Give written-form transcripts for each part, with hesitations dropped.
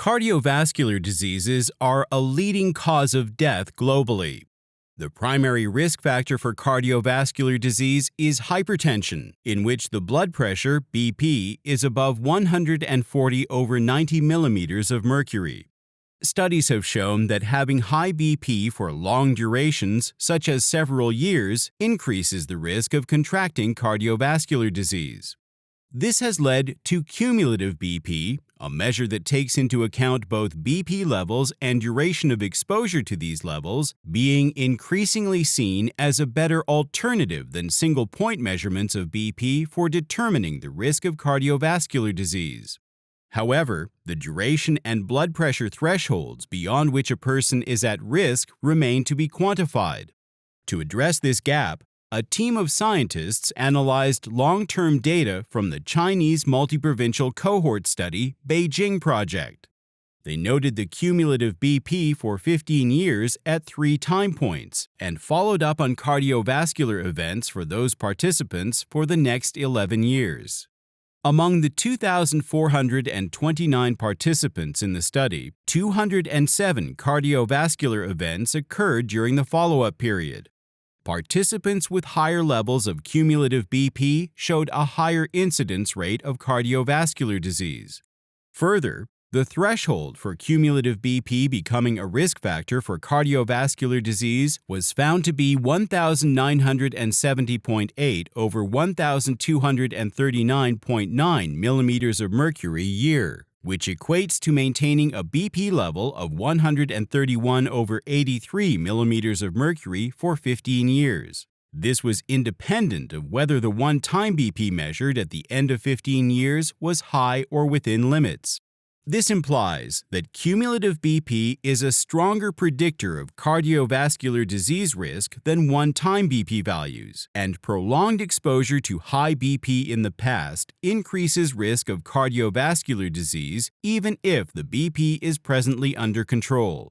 Cardiovascular diseases are a leading cause of death globally. The primary risk factor for cardiovascular disease is hypertension, in which the blood pressure, BP, is above 140 over 90 millimeters of mercury. Studies have shown that having high BP for long durations, such as several years, increases the risk of contracting cardiovascular disease. This has led to cumulative BP, a measure that takes into account both BP levels and duration of exposure to these levels, being increasingly seen as a better alternative than single-point measurements of BP for determining the risk of cardiovascular disease. However, the duration and blood pressure thresholds beyond which a person is at risk remain to be quantified. To address this gap, a team of scientists analyzed long-term data from the Chinese multi-provincial cohort study Beijing project. They noted the cumulative BP for 15 years at 3 time points and followed up on cardiovascular events for those participants for the next 11 years. Among the 2,429 participants in the study, 207 cardiovascular events occurred during the follow-up period. Participants with higher levels of cumulative BP showed a higher incidence rate of cardiovascular disease. Further, the threshold for cumulative BP becoming a risk factor for cardiovascular disease was found to be 1,970.8 over 1,239.9 millimeters of mercury a year, which equates to maintaining a BP level of 131 over 83 millimeters of mercury for 15 years. This was independent of whether the one-time BP measured at the end of 15 years was high or within limits. This implies that cumulative BP is a stronger predictor of cardiovascular disease risk than one-time BP values, and prolonged exposure to high BP in the past increases risk of cardiovascular disease even if the BP is presently under control.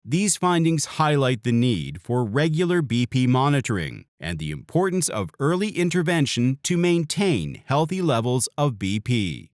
These findings highlight the need for regular BP monitoring and the importance of early intervention to maintain healthy levels of BP.